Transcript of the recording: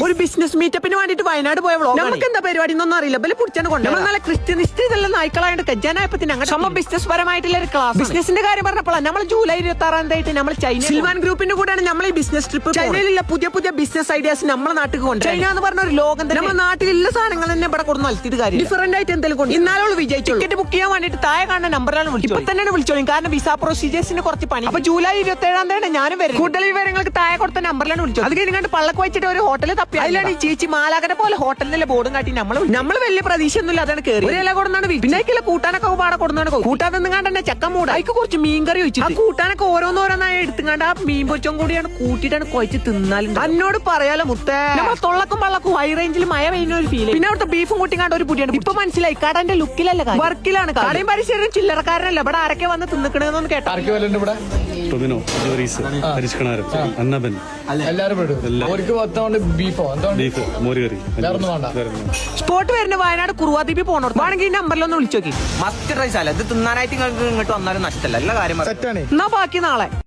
ഒരു ബിസിനസ് മീറ്റപ്പിന് വേണ്ടിട്ട് വയനാട് പോയ വ്ളോഗ്. നമുക്ക് എന്താ പരിപാടി എന്നൊന്നും അറിയില്ല. ബല പിടിച്ചാണ് കൊണ്ട് നമ്മൾ നല്ല ക്രിസ്ത്യനിസ്റ്റ് ഇതെല്ലാം നായ്ക്കളായിട്ട് കജ്ജാനായപ്പത്തിന് അങ്ങനെ നമ്മൾ ബിസിനസ് പരമായിട്ടുള്ള ഒരു ക്ലാസ്. ബിസിനസിന്റെ കാര്യം പറഞ്ഞപ്പോഴാണ് നമ്മൾ ജൂലൈ 26 തീയതി നമ്മൾ ചൈന സിൽവാൻ ഗ്രൂപ്പിന്റെ കൂടെയാണ് നമ്മൾ ഈ ബിസിനസ് ട്രിപ്പ്. ചൈനയിലുള്ള പുതിയ പുതിയ ബിസിനസ് ഐഡിയാസ് നമ്മുടെ നാട്ടിൽ കൊണ്ട്. ചൈന എന്ന് പറഞ്ഞ ഒരു ലോകം നമ്മുടെ നാട്ടിലുള്ള സാധനങ്ങൾ തന്നെ ഇവിടെ കൊണ്ട് നൽകിയിട്ട് കാര്യം ഡിഫറന്റ് ആയിട്ട് എന്തെങ്കിലും കൊണ്ട് ഇന്നാലോട് വിജയിച്ചു. ടിക്കറ്റ് ബുക്ക് ചെയ്യാൻ വേണ്ടിട്ട് താഴെ കാണുന്ന നമ്പറിലാണ് വിളിച്ചു. ഇപ്പൊ തന്നെയാണ് വിളിച്ചോളൂ, കാരണം വിസ പ്രൊസീജിയേഴ്സിന് കുറച്ച് പണി. അപ്പൊ ജൂലൈ 27 ഞാനും വരും. കൂടുതൽ വിവരങ്ങൾക്ക് താഴെ കൊടുത്ത നമ്പറിലാണ് വിളിച്ചത്. അത് കഴിഞ്ഞ് പള്ളക്ക് വെച്ചിട്ട് ഒരു ഹോട്ടലിൽ തപ്പി. അതിലാണ് ഈ ചേച്ചി മാലാകനെ പോലെ ഹോട്ടലിലെ ബോർഡും കാട്ടി നമ്മൾ വലിയ പ്രതീക്ഷയൊന്നുമില്ല. അതാണ് കയറി ഒരു ഇല കൊടുന്നാണ് പിന്നെ കൂട്ടാനൊക്കെ പാടെ കൊടുന്നാണ് കൂട്ടാൻ നിന്നുകാണ്ട് തന്നെ ചക്ക മൂട് അതിക്ക് കുറച്ച് മീൻകറി വെച്ചു. ആ കൂട്ടാനൊക്കെ ഓരോന്നോരോന്നായി എടുത്തുകൊണ്ട് ആ മീൻ പൊരിച്ചും കൂടിയാണ് കൂട്ടിയിട്ടാണ് കുഴച്ച് തിന്നാലും. എന്നോട് പറയാലോ മുത്തേ, നമ്മൾ തൊള്ളക്കും വള്ളക്കും ഹൈ റേഞ്ചിൽ മഴ പെയ്യുന്ന ഒരു ഫീൽ. പിന്നെ അവിടുത്തെ ബീഫും കൂട്ടിക്കാണ്ട് ഒരു പുടിയാണ്. ഇപ്പൊ മനസ്സിലായി കടന്റെ ലുക്കിലല്ല വർക്കിലാണ്. കടയും പരിസരം ചില്ലറക്കാരനല്ല. ഇവിടെ ആരൊക്കെ വന്ന് തിന്നിക്കണെന്നൊന്ന് കേട്ടോ. ടൊമിനോ, ജോറീസ്, ഹരിഷ്കണാരം, അന്നബൻ, ബീഫ്, മോരുകറി. സ്പോട്ട് വരുന്ന വയനാട് കുറുവാദ്വീപിൽ പോകണം. വേണമെങ്കിൽ ഈ നമ്പറിലൊന്ന് വിളിച്ചു നോക്കി. മസ്റ്റ് ട്രൈ സാല ഇത് തിന്നാനായിട്ട് ഇങ്ങോട്ട് വന്നാലും നഷ്ടമല്ല. എല്ലാ കാര്യം എന്നാ ബാക്കി നാളെ.